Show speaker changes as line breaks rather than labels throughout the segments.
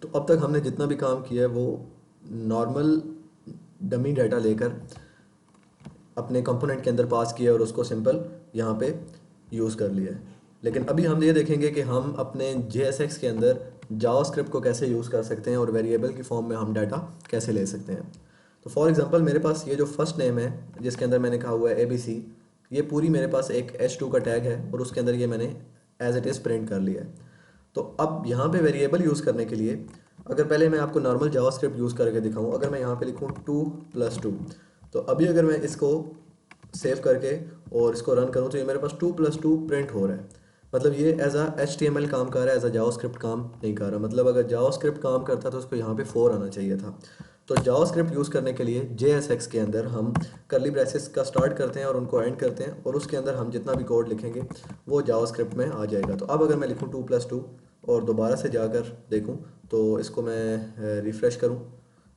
तो अब तक हमने जितना भी काम किया है वो नॉर्मल डमी डाटा लेकर अपने कंपोनेंट के अंदर पास किया और उसको सिंपल यहाँ पे यूज़ कर लिया है। लेकिन अभी हम ये देखेंगे कि हम अपने JSX के अंदर जावास्क्रिप्ट को कैसे यूज़ कर सकते हैं और वेरिएबल की फॉर्म में हम डाटा कैसे ले सकते हैं। तो फॉर एग्जांपल मेरे पास ये जो फर्स्ट नेम है जिसके अंदर मैंने कहा हुआ है ABC, ये पूरी मेरे पास एक H2 का टैग है और उसके अंदर ये मैंने एज इट इज़ प्रिंट कर लिया है। तो अब यहाँ पे वेरिएबल यूज़ करने के लिए अगर पहले मैं आपको नॉर्मल जावास्क्रिप्ट यूज़ करके दिखाऊँ, अगर मैं यहाँ पे लिखूँ 2+2, तो अभी अगर मैं इसको सेव करके और इसको रन करूँ तो ये मेरे पास 2+2 प्रिंट हो रहा है। मतलब ये एज अ HTML काम कर रहा है, एज अ जावास्क्रिप्ट काम नहीं कर रहा। मतलब अगर जावास्क्रिप्ट काम करता तो उसको यहाँ पे 4 आना चाहिए था। तो जावास्क्रिप्ट यूज़ करने के लिए JSX के अंदर हम कर्ली ब्रेसेस का स्टार्ट करते हैं और उनको एंड करते हैं और उसके अंदर हम जितना भी कोड लिखेंगे वो जावास्क्रिप्ट में आ जाएगा। तो अब अगर मैं लिखूँ 2+2 और दोबारा से जाकर देखूँ तो इसको मैं रिफ़्रेश करूँ,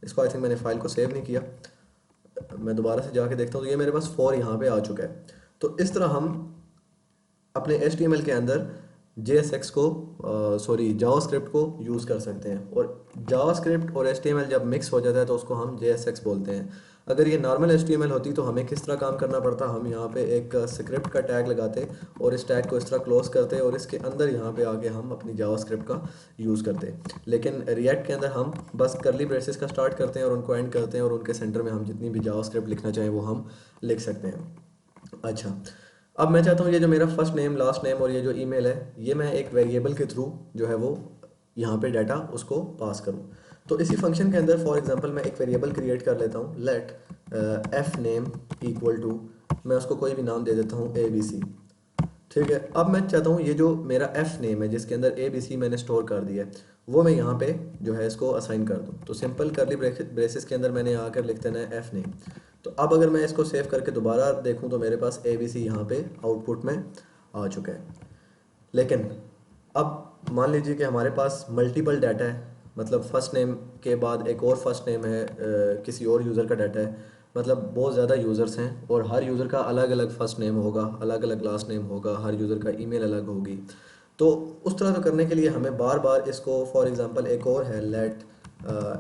इसको आई थिंक मैंने फ़ाइल को सेव नहीं किया, मैं दोबारा से जाके देखता हूँ तो ये मेरे पास 4 यहाँ पे आ चुका है। तो इस तरह हम अपने HTML के अंदर JSX को सॉरी जावास्क्रिप्ट को यूज़ कर सकते हैं और जावास्क्रिप्ट और HTML जब मिक्स हो जाता है तो उसको हम JSX बोलते हैं। अगर ये नॉर्मल HTML होती तो हमें किस तरह काम करना पड़ता, हम यहाँ पे एक स्क्रिप्ट का टैग लगाते और इस टैग को इस तरह क्लोज करते और इसके अंदर यहाँ पे आके हम अपनी जावास्क्रिप्ट का यूज़ करते। लेकिन रिएक्ट के अंदर हम बस कर्ली ब्रेसेस का स्टार्ट करते हैं और उनको एंड करते हैं और उनके सेंटर में हम जितनी भी जावास्क्रिप्ट लिखना चाहें वो हम लिख सकते हैं। अच्छा, अब मैं चाहता हूँ ये जो मेरा फर्स्ट नेम लास्ट नेम और ये जो ईमेल है ये मैं एक वेरिएबल के थ्रू जो है वो यहाँ पे डाटा उसको पास करूँ। तो इसी फंक्शन के अंदर फॉर एग्जांपल मैं एक वेरिएबल क्रिएट कर लेता हूँ, let F name equal to, मैं उसको कोई भी नाम दे देता हूँ ABC। ठीक है, अब मैं चाहता हूँ ये जो मेरा एफ नेम है जिसके अंदर ABC मैंने स्टोर कर दिया है वो मैं यहाँ पे जो है इसको असाइन कर दूँ। तो सिंपल करली ब्रेसेस के अंदर मैंने आकर लिख देना है एफ नेम। तो अब अगर मैं इसको सेव करके दोबारा देखूँ तो मेरे पास ABC यहाँ पे आउटपुट में आ चुका है। लेकिन अब मान लीजिए कि हमारे पास मल्टीपल डाटा है, मतलब फर्स्ट नेम के बाद एक और फर्स्ट नेम है, किसी और यूज़र का डाटा है, मतलब बहुत ज़्यादा यूज़र्स हैं और हर यूज़र का अलग अलग फर्स्ट नेम होगा, अलग अलग लास्ट नेम होगा, हर यूज़र का ईमेल अलग होगी। तो उस तरह तो करने के लिए हमें बार बार इसको फॉर एग्ज़ाम्पल एक और है लेट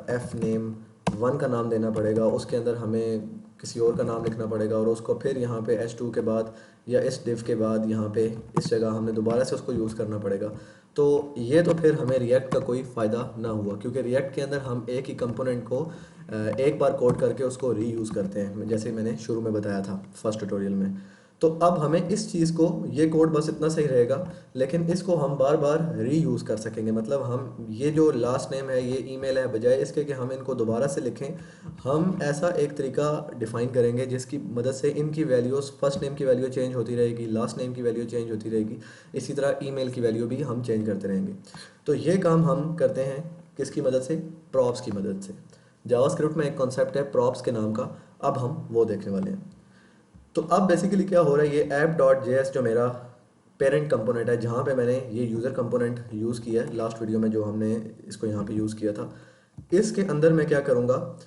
एफ नेम 1 का नाम देना पड़ेगा, उसके अंदर हमें किसी और का नाम लिखना पड़ेगा और उसको फिर यहाँ पे H2 के बाद या इस डिव के बाद यहाँ पे इस जगह हमने दोबारा से उसको यूज़ करना पड़ेगा। तो ये तो फिर हमें रिएक्ट का कोई फ़ायदा ना हुआ, क्योंकि रिएक्ट के अंदर हम एक ही कंपोनेंट को एक बार कोड करके उसको रीयूज़ करते हैं, जैसे मैंने शुरू में बताया था फर्स्ट ट्यूटोरियल में। तो अब हमें इस चीज़ को, ये कोड बस इतना सही रहेगा, लेकिन इसको हम बार बार रीयूज़ कर सकेंगे। मतलब हम ये जो लास्ट नेम है, ये ईमेल है, बजाय इसके कि हम इनको दोबारा से लिखें, हम ऐसा एक तरीका डिफ़ाइन करेंगे जिसकी मदद से इनकी वैल्यूज़, फर्स्ट नेम की वैल्यू चेंज होती रहेगी, लास्ट नेम की वैल्यू चेंज होती रहेगी, इसी तरह ईमेल की वैल्यू भी हम चेंज करते रहेंगे। तो ये काम हम करते हैं किसकी मदद से? प्रॉप्स की मदद से। जावास्क्रिप्ट में एक कॉन्सेप्ट है प्रॉप्स के नाम का, अब हम वो देखने वाले हैं। तो अब बेसिकली क्या हो रहा है, ये app.js जो मेरा पेरेंट कंपोनेंट है, जहाँ पे मैंने ये यूज़र कंपोनेंट यूज़ किया है लास्ट वीडियो में, जो हमने इसको यहाँ पे यूज़ किया था, इसके अंदर मैं क्या करूँगा,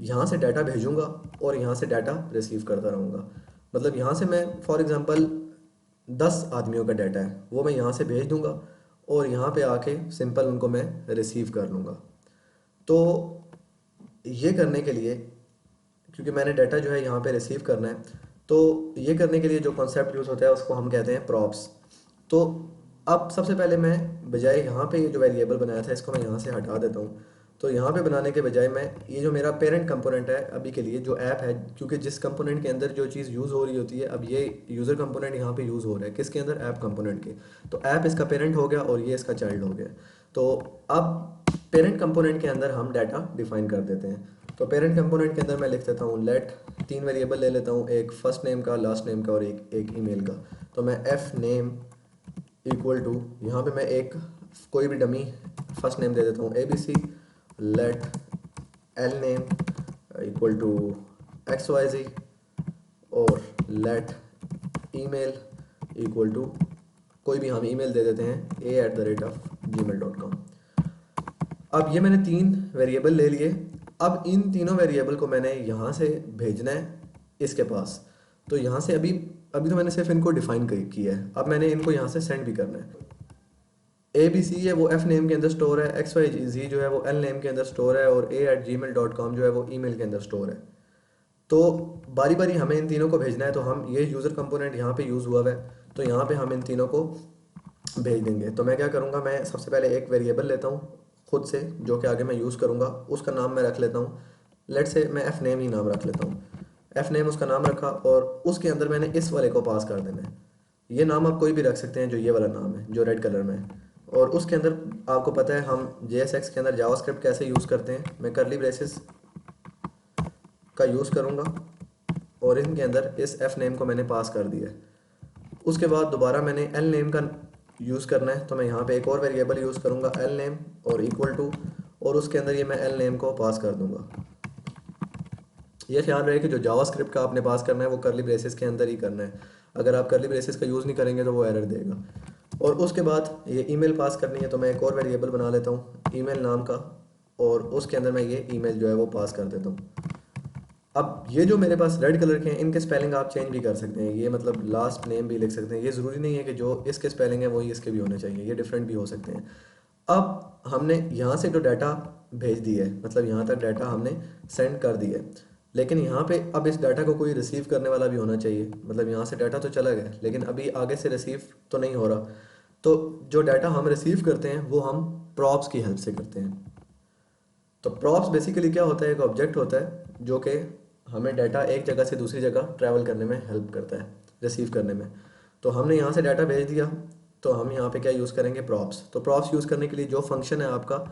यहाँ से डाटा भेजूँगा और यहाँ से डाटा रिसीव करता रहूँगा। मतलब यहाँ से मैं फॉर एग्ज़ाम्पल 10 आदमियों का डाटा है वो मैं यहाँ से भेज दूँगा और यहाँ पे आके सिंपल उनको मैं रिसीव कर लूँगा। तो ये करने के लिए, क्योंकि मैंने डाटा जो है यहाँ पे रिसीव करना है, तो ये करने के लिए जो कॉन्सेप्ट यूज़ होता है उसको हम कहते हैं प्रॉप्स। तो अब सबसे पहले मैं बजाय यहाँ पे ये जो वेरिएबल बनाया था इसको मैं यहाँ से हटा देता हूँ। तो यहाँ पे बनाने के बजाय मैं ये जो मेरा पेरेंट कंपोनेंट है अभी के लिए, जो ऐप है, क्योंकि जिस कंपोनेंट के अंदर जो चीज़ यूज़ हो रही होती है, अब ये यूज़र कंपोनेंट यहाँ पे यूज़ हो रहा है किसके अंदर? ऐप कंपोनेंट के। तो ऐप इसका पेरेंट हो गया और ये इसका चाइल्ड हो गया। तो अब पेरेंट कंपोनेंट के अंदर हम डाटा डिफाइन कर देते हैं। तो पेरेंट कंपोनेंट के अंदर मैं लिख देता हूँ लेट, 3 वेरिएबल ले लेता हूँ, एक फर्स्ट नेम का, लास्ट नेम का और एक ईमेल का। तो मैं एफ नेम इक्वल टू, यहाँ पे मैं एक कोई भी डमी फर्स्ट नेम दे देता हूँ ABC, let L name equal to XYZ और लेट ईमेल इक्वल टू कोई भी हम ईमेल दे देते हैं a@gmail.com। अब ये मैंने 3 वेरिएबल ले लिए। अब इन तीनों वेरिएबल को मैंने यहाँ से भेजना है इसके पास। तो यहाँ से अभी अभी तो मैंने सिर्फ इनको डिफाइन किया है, अब मैंने इनको यहाँ से सेंड भी करना है। ए बी सी है वो एफ नेम के अंदर स्टोर है, एक्स वाई जी जो है वो एल नेम के अंदर स्टोर है, और a@gmail.com जो है वो ईमेल के अंदर स्टोर है। तो बारी बारी हमें इन तीनों को भेजना है, तो हम ये यूज़र कंपोनेंट यहाँ पे यूज़ हुआ है, तो यहाँ पे हम इन तीनों को भेज देंगे। तो मैं क्या करूँगा, मैं सबसे पहले एक वेरिएबल लेता हूँ खुद से, जो कि आगे मैं यूज़ करूँगा, उसका नाम मैं रख लेता हूँ, लेट से मैं एफ नेम ही नाम रख लेता हूँ। एफ नेम उसका नाम रखा, और उसके अंदर मैंने इस वाले को पास कर देना है। ये नाम आप कोई भी रख सकते हैं, जो ये वाला नाम है जो रेड कलर में है। और उसके अंदर आपको पता है हम JSX के अंदर जावास्क्रिप्ट कैसे यूज़ करते हैं, मैं करली ब्रेसेस का यूज़ करूँगा, और इनके अंदर इस एफ नेम को मैंने पास कर दिया है। उसके बाद दोबारा मैंने एल नेम का यूज़ करना है, तो मैं यहाँ पे एक और वेरिएबल यूज़ करूँगा एल नेम और इक्वल टू, और उसके अंदर ये मैं एल नेम को पास कर दूँगा। ये ख्याल रहे कि जो जावास्क्रिप्ट का आपने पास करना है वो करली ब्रेसेस के अंदर ही करना है। अगर आप करली ब्रेसेस का यूज़ नहीं करेंगे तो वो एरर देगा। और उसके बाद ये ईमेल पास करनी है, तो मैं एक और वेरिएबल बना लेता हूँ ईमेल नाम का, और उसके अंदर मैं ये ईमेल जो है वो पास कर देता हूँ। अब ये जो मेरे पास रेड कलर के हैं, इनके स्पेलिंग आप चेंज भी कर सकते हैं, ये मतलब लास्ट नेम भी लिख सकते हैं। ये ज़रूरी नहीं है कि जो इसके स्पेलिंग है वही इसके भी होने चाहिए, ये डिफरेंट भी हो सकते हैं। अब हमने यहाँ से जो डाटा भेज दिया है, मतलब यहाँ तक डाटा हमने सेंड कर दिया है, लेकिन यहाँ पे अब इस डाटा को कोई रिसीव करने वाला भी होना चाहिए। मतलब यहाँ से डाटा तो चला गया, लेकिन अभी आगे से रिसीव तो नहीं हो रहा। तो जो डाटा हम रिसीव करते हैं वो हम प्रॉप्स की हेल्प से करते हैं। तो प्रॉप्स बेसिकली क्या होता है, एक ऑब्जेक्ट होता है जो कि हमें डाटा एक जगह से दूसरी जगह ट्रैवल करने में हेल्प करता है, रिसीव करने में। तो हमने यहाँ से डाटा भेज दिया, तो हम यहाँ पे क्या यूज़ करेंगे, प्रॉप्स। तो प्रॉप्स यूज़ करने के लिए जो फंक्शन है आपका,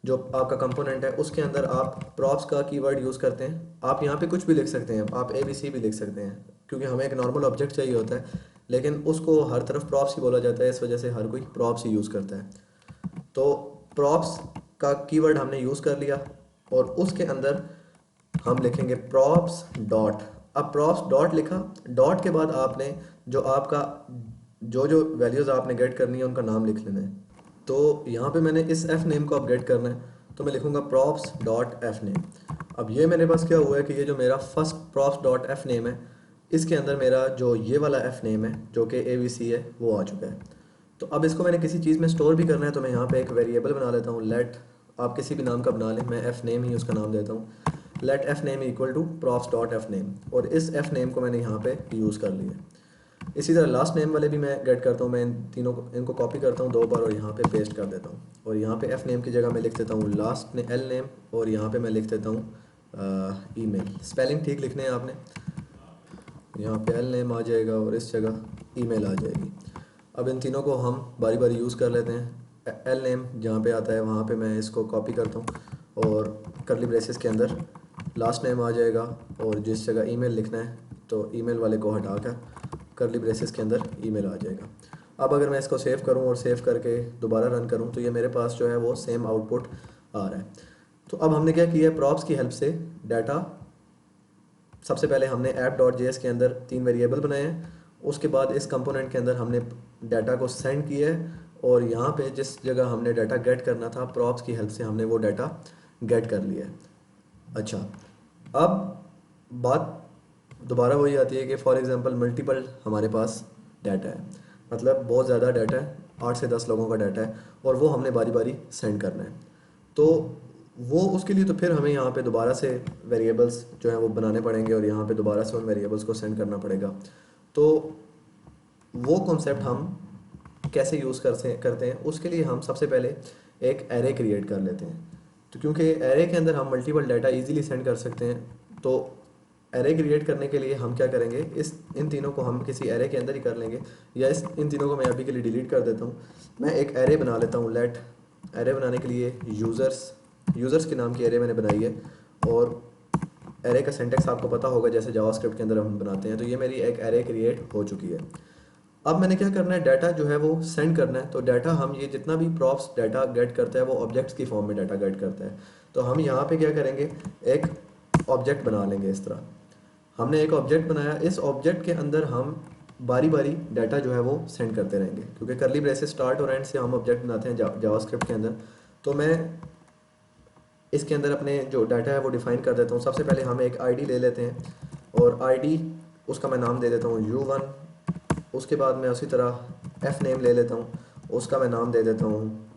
जो आपका कंपोनेंट है, उसके अंदर आप प्रॉप्स का कीवर्ड यूज़ करते हैं। आप यहाँ पे कुछ भी लिख सकते हैं, आप ABC भी लिख सकते हैं, क्योंकि हमें एक नॉर्मल ऑब्जेक्ट चाहिए होता है, लेकिन उसको हर तरफ प्रॉप्स ही बोला जाता है, इस वजह से हर कोई प्रॉप्स ही यूज़ करता है। तो प्रॉप्स का कीवर्ड हमने यूज़ कर लिया, और उसके अंदर हम लिखेंगे प्रॉप्स डॉट। अब प्रॉप्स डॉट लिखा, डॉट के बाद आपने जो आपका जो जो वैल्यूज़ आपने गेट करनी है उनका नाम लिख लेना है। तो यहाँ पे मैंने इस एफ नेम को अपडेट करना है, तो मैं लिखूँगा प्रॉप्स डॉट एफ नेम। अब ये मेरे पास क्या हुआ है कि ये जो मेरा first props dot F name है, इसके अंदर मेरा जो ये वाला एफ नेम है जो कि ABC है वो आ चुका है। तो अब इसको मैंने किसी चीज़ में स्टोर भी करना है, तो मैं यहाँ पे एक वेरिएबल बना लेता हूँ लेट, आप किसी भी नाम का बना लें, मैं एफ नेम ही उसका नाम देता हूँ, let F name equal to props dot F name, और इस एफ नेम को मैंने यहाँ पे यूज़ कर लिया। इसी तरह लास्ट नेम वाले भी मैं गेट करता हूँ, मैं इन तीनों को इनको कॉपी करता हूँ 2 बार और यहाँ पे पेस्ट कर देता हूँ, और यहाँ पे एफ नेम की जगह मैं लिख देता हूँ लास्ट ने एल नेम, और यहाँ पे मैं लिख देता हूँ ईमेल। स्पेलिंग ठीक लिखने हैं आपने, यहाँ पे एल नेम आ जाएगा और इस जगह ईमेल आ जाएगी। अब इन तीनों को हम बारी बारी यूज़ कर लेते हैं। एल नेम जहाँ पे आता है वहाँ पे मैं इसको कॉपी करता हूँ, और करली ब्रेसेस के अंदर लास्ट नेम आ जाएगा, और जिस जगह ईमेल लिखना है तो ईमेल वाले को हटा कर करली ब्रेसेस के अंदर ईमेल आ जाएगा। अब अगर मैं इसको सेव करूँ और सेव करके दोबारा रन करूँ, तो ये मेरे पास जो है वो सेम आउटपुट आ रहा है। तो अब हमने क्या किया है, प्रॉप्स की हेल्प से डाटा, सबसे पहले हमने app.js के अंदर 3 वेरिएबल बनाए हैं, उसके बाद इस कंपोनेंट के अंदर हमने डाटा को सेंड किया है, और यहाँ पे जिस जगह हमने डाटा गेट करना था प्रॉप्स की हेल्प से हमने वो डाटा गेट कर लिया है। अच्छा, अब बात दोबारा वही आती है कि फॉर एग्जांपल मल्टीपल हमारे पास डाटा है, मतलब बहुत ज़्यादा डाटा है, 8 से 10 लोगों का डाटा है, और वो हमने बारी बारी सेंड करना है। तो वो उसके लिए तो फिर हमें यहाँ पे दोबारा से वेरिएबल्स जो हैं वो बनाने पड़ेंगे, और यहाँ पे दोबारा से उन वेरिएबल्स को सेंड करना पड़ेगा। तो वो कॉन्सेप्ट हम कैसे यूज़ करते हैं, उसके लिए हम सबसे पहले एक एरे क्रिएट कर लेते हैं। तो क्योंकि एरे के अंदर हम मल्टीपल डाटा इजीली सेंड कर सकते हैं, तो एरे क्रिएट करने के लिए हम क्या करेंगे, इन तीनों को हम किसी एरे के अंदर ही कर लेंगे, या इन तीनों को मैं अभी के लिए डिलीट कर देता हूँ। मैं एक एरे बना लेता हूँ लेट। एरे बनाने के लिए यूज़र्स के नाम की एरे मैंने बनाई है, और एरे का सिंटैक्स आपको पता होगा जैसे जावास्क्रिप्ट के अंदर हम बनाते हैं। तो ये मेरी एक एरे क्रिएट हो चुकी है। अब मैंने क्या करना है, डाटा जो है वो सेंड करना है। तो डाटा हम ये जितना भी प्रॉप्स डाटा गेट करता है वो ऑब्जेक्ट्स की फॉर्म में डाटा गेट करता है। तो हम यहाँ पे क्या करेंगे, एक ऑब्जेक्ट बना लेंगे। इस तरह हमने एक ऑब्जेक्ट बनाया, इस ऑब्जेक्ट के अंदर हम बारी बारी डाटा जो है वो सेंड करते रहेंगे, क्योंकि करली ब्रेसेस स्टार्ट और एंड से हम ऑब्जेक्ट बनाते हैं जावास्क्रिप्ट के अंदर। तो मैं इसके अंदर अपने जो डाटा है वो डिफाइन कर देता हूँ। सबसे पहले हम एक आईडी ले लेते हैं, और आईडी उसका मैं नाम दे देता हूँ U1। उसके बाद मैं उसी तरह एफ नेम ले लेता हूँ, उसका मैं नाम दे देता हूँ।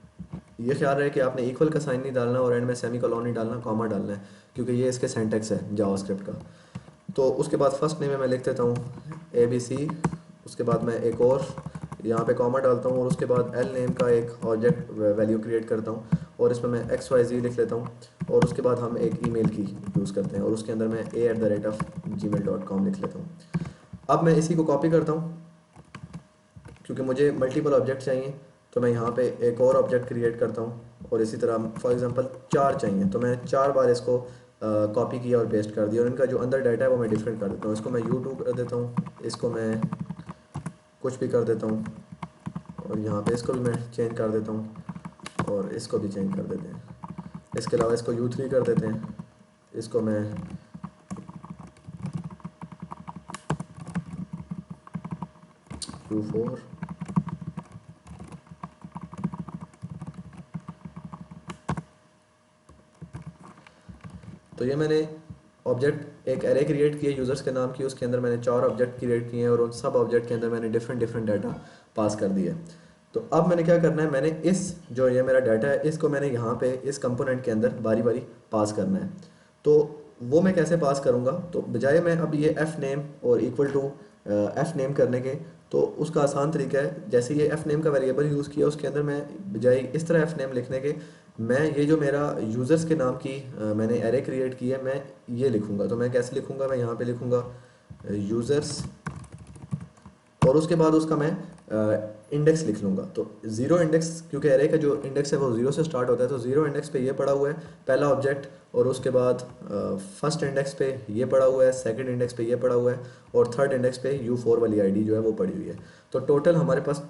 ये ख्याल रहे कि आपने इक्वल का साइन नहीं डालना और एंड में सेमी कॉलन नहीं डालना, कॉमा डालना है, क्योंकि ये इसके सिंटैक्स है जावास्क्रिप्ट का। तो उसके बाद फर्स्ट नेम में मैं लिख देता हूँ ABC, उसके बाद मैं एक और यहाँ पे कॉमा डालता हूँ और उसके बाद एल नेम का एक ऑब्जेक्ट वैल्यू क्रिएट करता हूँ और इसमें मैं XYZ लिख लेता हूँ और उसके बाद हम एक ईमेल की यूज़ करते हैं और उसके अंदर मैं a@gmail.com लिख लेता हूँ। अब मैं इसी को कॉपी करता हूँ क्योंकि मुझे मल्टीपल ऑब्जेक्ट चाहिए, तो मैं यहाँ पे एक और ऑब्जेक्ट क्रिएट करता हूँ और इसी तरह फॉर एग्जांपल 4 चाहिए, तो मैं 4 बार इसको कॉपी किया और पेस्ट कर दिया और इनका जो अंदर डाटा है वो मैं डिफरेंट कर देता हूँ। इसको मैं U2 कर देता हूँ, इसको मैं कुछ भी कर देता हूँ और यहाँ पे इसको भी मैं चेंज कर देता हूँ और इसको भी चेंज कर देते हैं। इसके अलावा इसको U3 कर देते हैं, इसको मैं U4, तो ये मैंने ऑब्जेक्ट एक एरे क्रिएट किए यूज़र्स के नाम की, उसके अंदर मैंने 4 ऑब्जेक्ट क्रिएट किए हैं और उन सब ऑब्जेक्ट के अंदर मैंने डिफरेंट डिफरेंट डाटा पास कर दिया है। तो अब मैंने क्या करना है, मैंने इस जो ये मेरा डाटा है इसको मैंने यहाँ पे इस कंपोनेंट के अंदर बारी बारी पास करना है। तो वो मैं कैसे पास करूँगा, तो बजाय मैं अब ये एफ नेम और इक्वल टू एफ नेम करने के, तो उसका आसान तरीका है, जैसे ये एफ नेम का वेरिएबल यूज़ किया उसके अंदर मैं बजाय इस तरह एफ नेम लिखने के, मैं ये जो मेरा यूज़र्स के नाम की मैंने एरे क्रिएट की है, मैं ये लिखूंगा। तो मैं कैसे लिखूंगा, मैं यहाँ पे लिखूंगा यूज़र्स और उसके बाद उसका मैं इंडेक्स लिख लूँगा। तो ज़ीरो इंडेक्स, क्योंकि एरे का जो इंडेक्स है वो ज़ीरो से स्टार्ट होता है, तो ज़ीरो इंडेक्स पे ये पड़ा हुआ है पहला ऑब्जेक्ट और उसके बाद फर्स्ट इंडेक्स पे ये पड़ा हुआ है, सेकंड इंडेक्स पे ये पड़ा हुआ है और थर्ड इंडेक्स पे U4 वाली आईडी जो है वो पड़ी हुई है। तो टोटल हमारे पास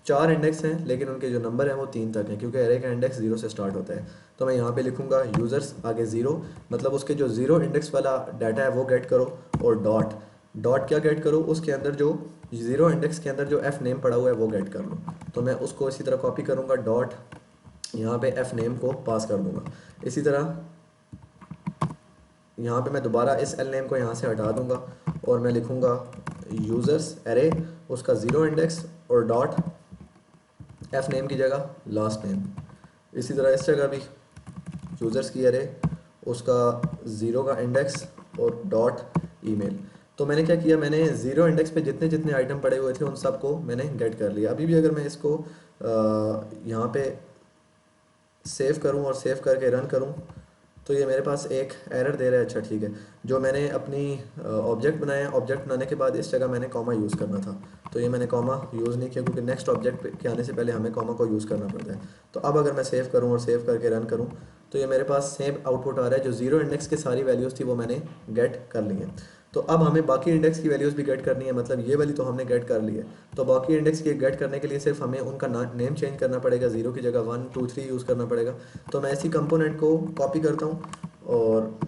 4 इंडेक्स हैं, लेकिन उनके जो नंबर हैं वो 3 तक हैं क्योंकि एरे का इंडेक्स 0 से स्टार्ट होता है। तो मैं यहाँ पे लिखूंगा यूज़र्स आगे 0, मतलब उसके जो 0 इंडेक्स वाला डाटा है वो गेट करो और डॉट डॉट क्या गेट करो, उसके अंदर जो 0 इंडेक्स के अंदर जो एफ नेम पड़ा हुआ है वो गेट कर लो। तो मैं उसको इसी तरह कॉपी करूँगा, डॉट यहाँ पे एफ नेम को पास कर दूंगा। इसी तरह यहाँ पे मैं दोबारा इस एल नेम को यहाँ से हटा दूंगा और मैं लिखूंगा यूज़र्स एरे, उसका 0 इंडेक्स और डॉट एफ नेम की जगह लास्ट नेम। इसी तरह इस जगह भी यूज़र्स की एरे, उसका 0 का इंडेक्स और डॉट ईमेल। तो मैंने क्या किया, मैंने 0 इंडेक्स पे जितने जितने आइटम पड़े हुए थे उन सबको मैंने गेट कर लिया। अभी भी अगर मैं इसको यहाँ पे सेव करूँ और सेव करके रन करूँ तो ये मेरे पास एक एरर दे रहा है। अच्छा ठीक है, जो मैंने अपनी ऑब्जेक्ट बनाया, ऑब्जेक्ट बनाने के बाद इस जगह मैंने कॉमा यूज़ करना था, तो ये मैंने कॉमा यूज़ नहीं किया क्योंकि नेक्स्ट ऑब्जेक्ट के आने से पहले हमें कॉमा को यूज़ करना पड़ता है। तो अब अगर मैं सेव करूँ और सेव करके रन करूँ तो ये मेरे पास सेम आउटपुट आ रहा है, जो 0 इंडेक्स के सारी वैल्यूज़ थी वो मैंने गेट कर ली है। तो अब हमें बाकी इंडेक्स की वैल्यूज़ भी गेट करनी है, मतलब ये वाली तो हमने गेट कर ली है। तो बाकी इंडेक्स की गेट करने के लिए सिर्फ हमें उनका नेम चेंज करना पड़ेगा, 0 की जगह 1 2 3 यूज़ करना पड़ेगा। तो मैं इसी कंपोनेंट को कॉपी करता हूँ और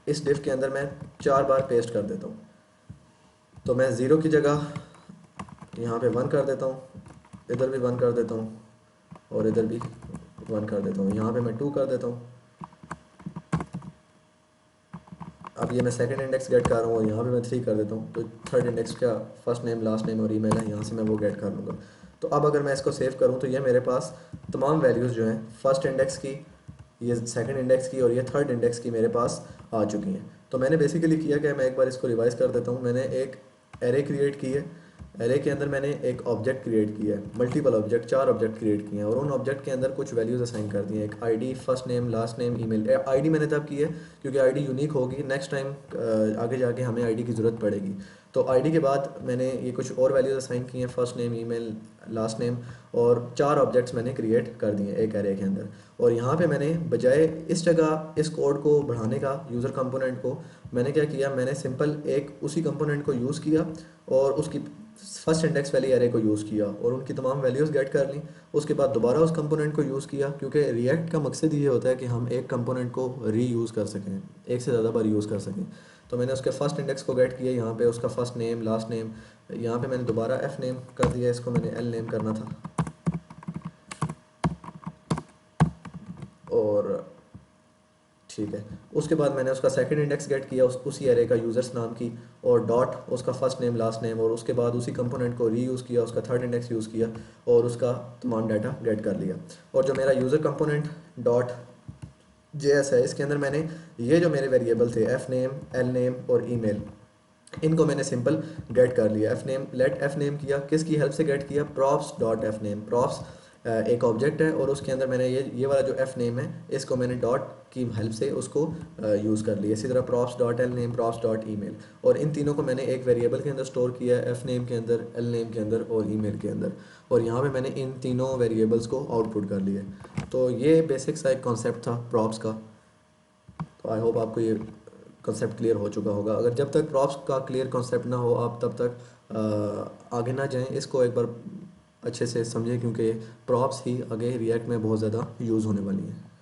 इस डिफ के अंदर मैं 4 बार पेस्ट कर देता हूँ। तो मैं 0 की जगह यहाँ पे 1 कर देता हूँ, इधर भी 1 कर देता हूँ और इधर भी 1 कर देता हूँ, यहाँ पे मैं 2 कर देता हूँ। अब ये मैं सेकंड इंडेक्स गेट कर रहा हूँ और यहाँ पे मैं 3 कर देता हूँ, तो थर्ड इंडेक्स का फर्स्ट नेम लास्ट नेम और ईमेल है, यहाँ से मैं वो गेट कर लूँगा। तो अब अगर मैं इसको सेव करूँ तो ये मेरे पास तमाम वैल्यूज़ जो हैं फर्स्ट इंडेक्स की, ये सेकंड इंडेक्स की और ये थर्ड इंडेक्स की मेरे पास आ चुकी हैं। तो मैंने बेसिकली किया क्या, मैं एक बार इसको रिवाइज़ कर देता हूँ। मैंने एक एरे क्रिएट की है, एरे के अंदर मैंने एक ऑब्जेक्ट क्रिएट किया है, मल्टीपल ऑब्जेक्ट 4 ऑब्जेक्ट क्रिएट किए हैं और उन ऑब्जेक्ट के अंदर कुछ वैल्यूज़ असाइन कर दी हैं, एक ID, first name, last name, email. ID मैंने तब की है क्योंकि आईडी यूनिक होगी, नेक्स्ट टाइम आगे जाके हमें आईडी की ज़रूरत पड़ेगी। तो आईडी के बाद मैंने ये कुछ और वैल्यूज़ असाइन की हैं, first name, email, last name, और 4 ऑब्जेक्ट्स मैंने क्रिएट कर दिए एक एरे के अंदर। और यहाँ पे मैंने बजाय इस जगह इस कोड को बढ़ाने का, यूज़र कंपोनेंट को, मैंने क्या किया, मैंने सिंपल एक उसी कंपोनेंट को यूज़ किया और उसकी फर्स्ट इंडेक्स वाली एरे को यूज़ किया और उनकी तमाम वैल्यूज़ गेट कर ली। उसके बाद दोबारा उस कंपोनेंट को यूज़ किया, क्योंकि रिएक्ट का मकसद ये होता है कि हम एक कंपोनेंट को री यूज़ कर सकें, एक से ज़्यादा बार यूज़ कर सकें। तो मैंने उसके फर्स्ट इंडेक्स को गेट किया, यहाँ पे उसका फर्स्ट नेम, लास्ट नेम, यहाँ पे मैंने दोबारा एफ नेम कर दिया, इसको मैंने एल नेम करना था और ठीक है। उसके बाद मैंने उसका सेकंड इंडेक्स गेट किया उसी एरे का यूज़र्स नाम की, और डॉट उसका फर्स्ट नेम लास्ट नेम, और उसके बाद उसी कंपोनेंट को रीयूज़ किया, उसका थर्ड इंडेक्स यूज़ किया और उसका तमाम डाटा गेट कर लिया। और जो मेरा यूज़र कंपोनेंट डॉट जेएस है, इसके अंदर मैंने ये जो मेरे वेरिएबल थे एफ नेम, एल नेम और ईमेल, इनको मैंने सिंपल गेट कर लिया। F name, let F name किया, किसकी हेल्प से गेट किया, props dot F name. Props एक ऑब्जेक्ट है और उसके अंदर मैंने ये वाला जो एफ नेम है इसको मैंने डॉट की हेल्प से उसको यूज़ कर लिया। इसी तरह props dot L name, props dot email, और इन तीनों को मैंने एक वेरिएबल के अंदर स्टोर किया है, एफ नेम के अंदर, एल नेम के अंदर और ई मेल के अंदर, और यहाँ पे मैंने इन तीनों वेरिएबल्स को आउटपुट कर लिए। तो ये बेसिक सा एक कॉन्सेप्ट था प्रॉप्स का। तो आई होप आपको ये कंसेप्ट क्लियर हो चुका होगा। अगर जब तक प्रॉप्स का क्लियर कंसेप्ट ना हो आप तब तक आगे ना जाएं, इसको एक बार अच्छे से समझें, क्योंकि प्रॉप्स ही आगे रिएक्ट में बहुत ज़्यादा यूज़ होने वाली हैं।